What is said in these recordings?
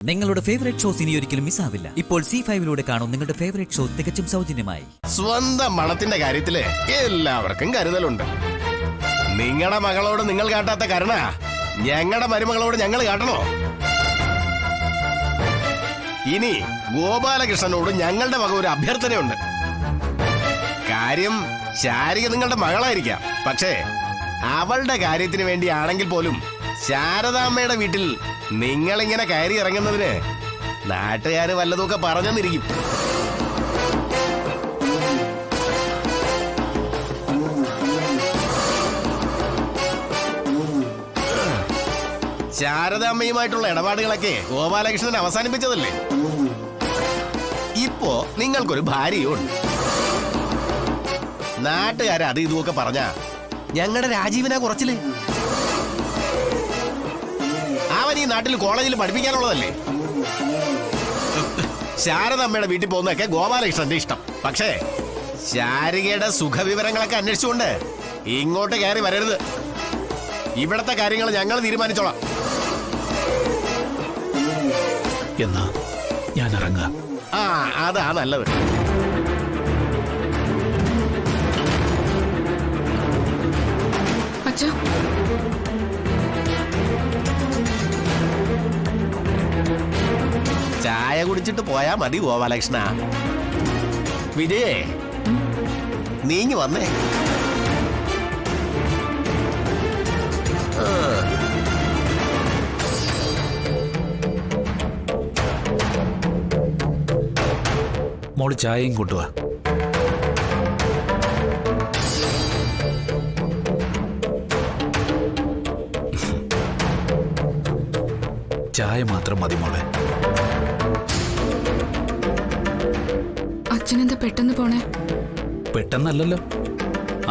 നിങ്ങളുടെ favourite shows ഇനി ഒരിക്കലും മിസ്സാവില്ല. ഇപ്പോൾ C5 കാണും നിങ്ങളുടെ ഫേവറേറ്റ് ഷോ തികച്ചും സൗജന്യമായി. സ്വന്തം മണത്തിന്റെ കാര്യത്തില് എല്ലാവർക്കും കരുതലുണ്ട്. നിങ്ങളുടെ മകളോട് നിങ്ങൾ കാട്ടാത്ത കരുണ ഞങ്ങളുടെ മരുമകളോട് ഞങ്ങൾ കാട്ടണോ? ഇനി ഗോപാലകൃഷ്ണനോട് ഞങ്ങളുടെ വക ഒരു അഭ്യർത്ഥനയുണ്ട്. കാര്യം ശാരിക നിങ്ങളുടെ മകളായിരിക്കാം, പക്ഷേ അവളുടെ കാര്യത്തിന് വേണ്ടിയാണെങ്കിൽ പോലും ശാരദാമ്മയുടെ വീട്ടിൽ നിങ്ങളിങ്ങനെ കയറി ഇറങ്ങുന്നതിന് നാട്ടുകാര് വല്ലതൊക്കെ പറഞ്ഞെന്നിരിക്കും. ശാരദാമ്മയുമായിട്ടുള്ള ഇടപാടുകളൊക്കെ ഗോപാലകൃഷ്ണൻ അവസാനിപ്പിച്ചതല്ലേ? ഇപ്പോ നിങ്ങൾക്കൊരു ഭാര്യയുണ്ട്. നാട്ടുകാരെ അത് ഇതുമൊക്കെ പറഞ്ഞ ഞങ്ങളുടെ രാജീവിനാ കുറച്ചില്. അവൻ ഈ നാട്ടിൽ കോളേജിൽ പഠിപ്പിക്കാനുള്ളതല്ലേ? ശാരദാമ്മയുടെ വീട്ടിൽ പോകുന്നതൊക്കെ ഗോപാലകൃഷ്ണന്റെ ഇഷ്ടം. പക്ഷേ ശാരികയുടെ സുഖവിവരങ്ങളൊക്കെ അന്വേഷിച്ചുകൊണ്ട് ഇങ്ങോട്ട് കയറി വരരുത്. ഇവിടത്തെ കാര്യങ്ങൾ ഞങ്ങൾ തീരുമാനിച്ചോളാം. എന്നാ ഞാൻ ഇറങ്ങാം. ആ, അതാ നല്ലത്. അച്ഛാ, ചായ കുടിച്ചിട്ട് പോയാ മതി ഗോപാലകൃഷ്ണ. വിജയേ, നീങ്ങി വന്നേ. മോള് ചായയും കൊണ്ടുവാ. ചായ മാത്രം മതി മോളെ. അച്ഛനെന്താ പെട്ടെന്ന് പോണേ? പെട്ടെന്നല്ലല്ലോ,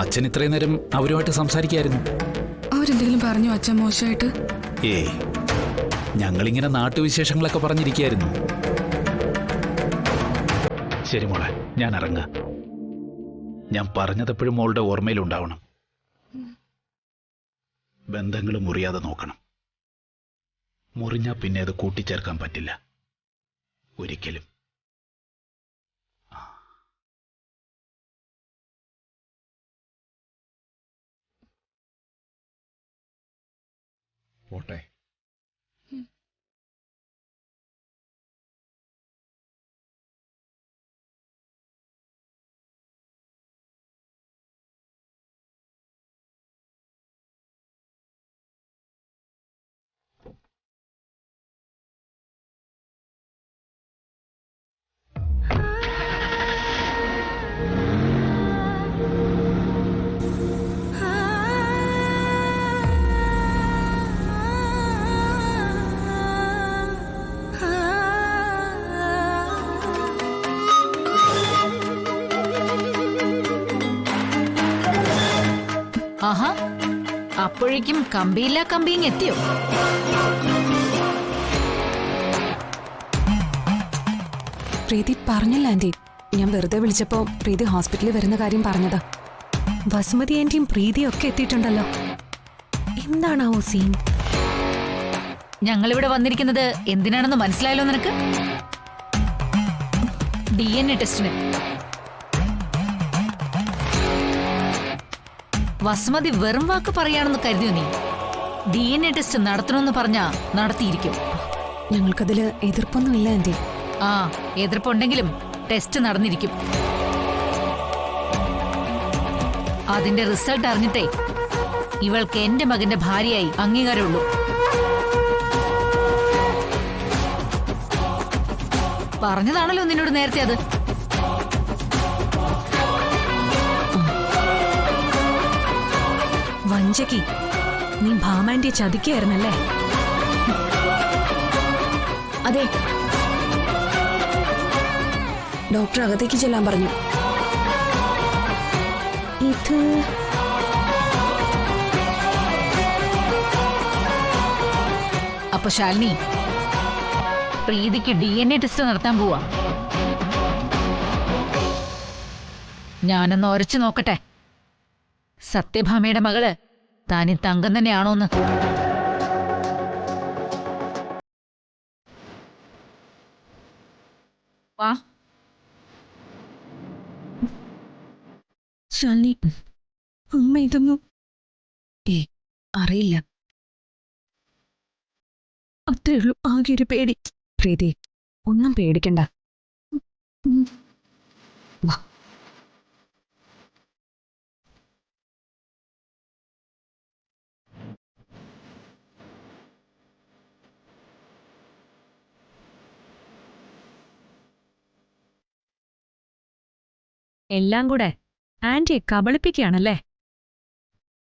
അച്ഛൻ ഇത്രയും നേരം അവരുമായിട്ട് സംസാരിക്കായിരുന്നു. അവരെന്തെങ്കിലും പറഞ്ഞോ അച്ഛൻ മോശമായിട്ട്? ഏയ്, ഞങ്ങളിങ്ങനെ നാട്ടുവിശേഷങ്ങളൊക്കെ പറഞ്ഞിരിക്കായിരുന്നു. ശരി മോളെ, ഞാൻ ഇറങ്ങാം. ഞാൻ പറഞ്ഞതെപ്പോഴും മോളുടെ ഓർമ്മയിലുണ്ടാവണം. ബന്ധങ്ങൾ മുറിയാതെ നോക്കണം. മുറിഞ്ഞാ പിന്നെ അത് കൂട്ടിച്ചേർക്കാൻ പറ്റില്ല ഒരിക്കലും. പോട്ടെ. ആഹാ, അപ്പോഴേക്കും കമ്പിയില്ല കമ്പിയും എത്തിയോ? പ്രീതി പറഞ്ഞില്ല ആന്റി. ഞാൻ വെറുതെ വിളിച്ചപ്പോ പ്രീതി ഹോസ്പിറ്റലിൽ വരുന്ന കാര്യം പറഞ്ഞതാ. വസുമതി ആന്റിയും പ്രീതിയും ഒക്കെ എത്തിയിട്ടുണ്ടല്ലോ. എന്താണാവോ സീൻ? ഞങ്ങളിവിടെ വന്നിരിക്കുന്നത് എന്തിനാണെന്ന് മനസ്സിലായല്ലോ നിനക്ക്? DNA ടെസ്റ്റിന്. വസുമതി വെറും വാക്ക് പറയാണെന്ന് കരുതിയോ നീ? DNA ടെസ്റ്റ് നടത്തണമെന്ന് പറഞ്ഞാ നടത്തിയിരിക്കും. ഞങ്ങൾക്കതില് എതിർപ്പൊന്നുമില്ല ആന്റി. ആ, എതിർപ്പുണ്ടെങ്കിലും ടെസ്റ്റ് നടന്നിരിക്കും. അതിന്റെ റിസൾട്ട് അറിഞ്ഞിട്ടേ ഇവൾക്ക് എന്റെ മകന്റെ ഭാര്യയായി അംഗീകാരമുള്ളൂ. പറഞ്ഞതാണല്ലോ നിന്നോട് നേരത്തെ അത്. വഞ്ചകി, നീ ഭാമാന്റിയെ ചതിക്കായിരുന്നല്ലേ? അതെ, ഡോക്ടർ അകത്തേക്ക് ചെല്ലാൻ പറഞ്ഞു. ഇത് അപ്പൊ ശാലിനി, പ്രീതിക്ക് DNA ടെസ്റ്റ് നടത്താൻ പോവാ. ഞാനൊന്ന് ഉരച്ചു നോക്കട്ടെ, സത്യഭാമയുടെ മകള് താനി തങ്കം തന്നെയാണോന്ന്. വാ. ശാലിനി, അമ്മ ഇതൊന്നും അറിയില്ല. അത്രേ ഉള്ളൂ, ആകെ ഒരു പേടി. പ്രീതി, ഒന്നും പേടിക്കണ്ട. വാ. എല്ലാം കൂടെ ആന്റിയെ കബളിപ്പിക്കുകയാണല്ലേ?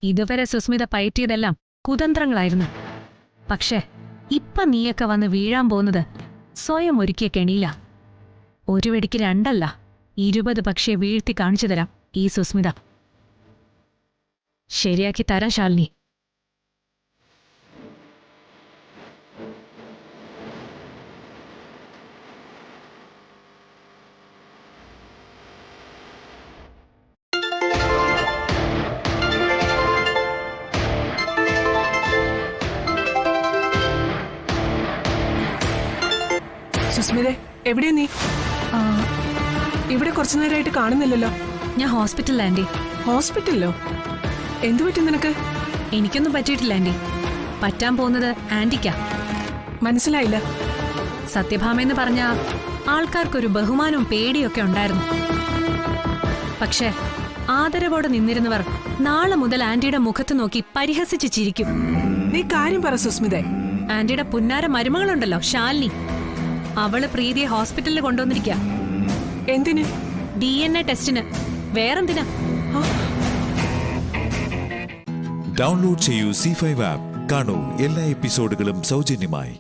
ഇതുവരെ സുസ്മിത പയറ്റിയതെല്ലാം കുതന്ത്രങ്ങളായിരുന്നു. പക്ഷേ ഇപ്പൊ നീയൊക്കെ വന്ന് വീഴാൻ പോകുന്നത് സ്വയം ഒരുക്കിയ കെണിയില്ല. ഒരു വെടിക്ക് 2 അല്ല, 20 പക്ഷിയെ വീഴ്ത്തി കാണിച്ചു തരാം ഈ സുസ്മിത. ശരിയാക്കി തരാം ശാലിനി. സുസ്മിതേ, എവിടെയാ നീ? ഇവിടെ കുറച്ചു നേരമായിട്ട് കാണുന്നില്ലല്ലോ. ഞാൻ ഹോസ്പിറ്റലിൽ ആന്റി. ഹോസ്പിറ്റലിലോ? എന്തു പറ്റി നിനക്ക്? എനിക്കൊന്നും പറ്റിയിട്ടില്ല ആന്റി. പറ്റാൻ പോകുന്നത് ആന്റിക്കാ. മനസ്സിലായില്ല. സത്യഭാമെന്ന് പറഞ്ഞ ആൾക്കാർക്കൊരു ബഹുമാനവും പേടിയൊക്കെ ഉണ്ടായിരുന്നു. പക്ഷേ ആദരവോടെ നിന്നിരുന്നവർ നാളെ മുതൽ ആന്റിയുടെ മുഖത്ത് നോക്കി പരിഹസിച്ച് ചിരിക്കും. നീ കാര്യം പറ സുസ്മിതേ. ആന്റിയുടെ പുന്നാര മരുമകളുണ്ടല്ലോ ശാലിനി, അവള് പ്രീതിയെ ഹോസ്പിറ്റലിൽ കൊണ്ടുവന്നിരിക്കുക. എന്തിന്? DNA ടെസ്റ്റിന്. വേറെന്തിനാ? ഡൗൺലോഡ് ചെയ്യൂ C5 ആപ്പ്. കാണൂ എല്ലാ എപ്പിസോഡുകളും സൗജന്യമായി.